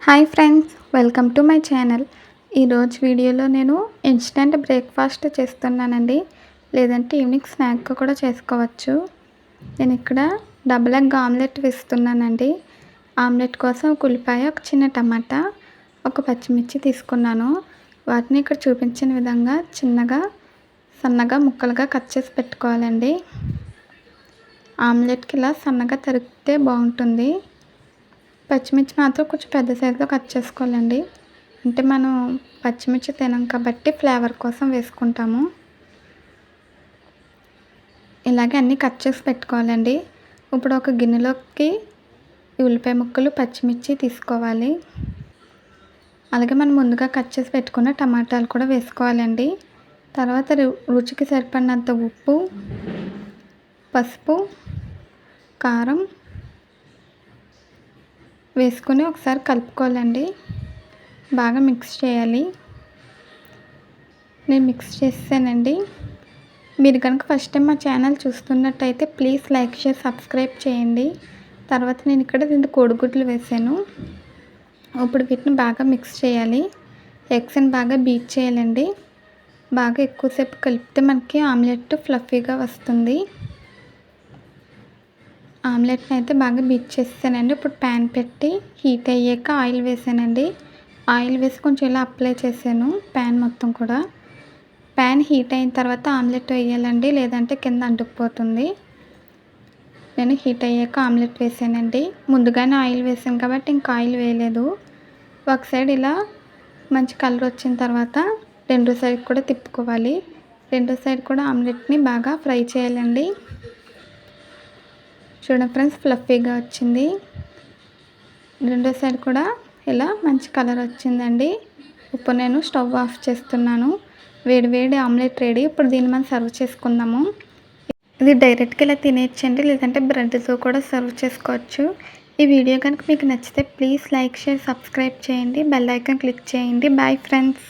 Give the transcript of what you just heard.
Hi friends, welcome to my channel. ఈరోజు వీడియోలో నేను ఇన్స్టెంట్ బ్రేక్ఫాస్ట్ చేస్తున్నానండి. లేదంటే ఈవినింగ్ స్నాక్ కూడా చేసుకోవచ్చు. నేను ఇక్కడ డబుల్ ఎగ్ ఆమ్లెట్ వేస్తున్నానండి. ఆమ్లెట్ కోసం ఒక ఉల్లిపాయ, ఒక చిన్న టమాటా, ఒక పచ్చిమిర్చి తీసుకున్నాను. వాటిని ఇక్కడ చూపించిన విధంగా చిన్నగా సన్నగా ముక్కలుగా కట్ చేసి పెట్టుకోవాలండి. ఆమ్లెట్కి ఇలా సన్నగా తరిగితే బాగుంటుంది. పచ్చిమిర్చి మాత్రం కొంచెం పెద్ద సైజులో కట్ చేసుకోవాలండి. అంటే మనం పచ్చిమిర్చి తినం కాబట్టి ఫ్లేవర్ కోసం వేసుకుంటాము. ఇలాగే అన్నీ కట్ చేసి పెట్టుకోవాలండి. ఇప్పుడు ఒక గిన్నెలోకి ఉల్లిపాయ ముక్కలు, పచ్చిమిర్చి తీసుకోవాలి. అలాగే మనం ముందుగా కట్ చేసి పెట్టుకున్న టమాటాలు కూడా వేసుకోవాలండి. తర్వాత రుచికి సరిపడినంత ఉప్పు, పసుపు, కారం వేసుకొని ఒకసారి కలుపుకోవాలండి. బాగా మిక్స్ చేయాలి. నేను మిక్స్ చేసానండి. మీరు కనుక ఫస్ట్ టైం మా ఛానల్ చూస్తున్నట్టయితే ప్లీజ్ లైక్ షేర్ సబ్స్క్రైబ్ చేయండి. తర్వాత నేను ఇక్కడ 2 కోడిగుడ్లు వేసాను. ఇప్పుడు వీటిని బాగా మిక్స్ చేయాలి. ఎగ్స్ని బాగా బీట్ చేయాలండి. బాగా ఎక్కువసేపు కలిపితే మనకి ఆమ్లెట్ ఫ్లఫీగా వస్తుంది. ఆమ్లెట్ని అయితే బాగా బీట్ చేసానండి. ఇప్పుడు ప్యాన్ పెట్టి హీట్ అయ్యాక ఆయిల్ వేసానండి. ఆయిల్ వేసి కొంచెం ఇలా అప్లై చేశాను ప్యాన్ మొత్తం కూడా. ప్యాన్ హీట్ అయిన తర్వాత ఆమ్లెట్ వేయాలండి, లేదంటే కింద అంటుకుపోతుంది. నేను హీట్ అయ్యాక ఆమ్లెట్ వేసానండి. ముందుగానే ఆయిల్ వేసాను కాబట్టి ఇంకా ఆయిల్ వేయలేదు. ఒక సైడ్ ఇలా మంచి కలర్ వచ్చిన తర్వాత రెండో సైడ్ కూడా తిప్పుకోవాలి. రెండో సైడ్ కూడా ఆమ్లెట్ని బాగా ఫ్రై చేయాలండి. చూడండి ఫ్రెండ్స్, ఫ్లఫీగా వచ్చింది. రెండో సైడ్ కూడా ఇలా మంచి కలర్ వచ్చిందండి. ఇప్పుడు నేను స్టవ్ ఆఫ్ చేస్తున్నాను. వేడి ఆమ్లెట్ రెడీ. ఇప్పుడు దీన్ని మనం సర్వ్ చేసుకుందాము. ఇది డైరెక్ట్గా ఇలా తినేయచ్చండి, లేదంటే బ్రెడ్తో కూడా సర్వ్ చేసుకోవచ్చు. ఈ వీడియో కనుక మీకు నచ్చితే ప్లీజ్ లైక్ షేర్ సబ్స్క్రైబ్ చేయండి. బెల్ ఐకాన్ క్లిక్ చేయండి. Bye friends.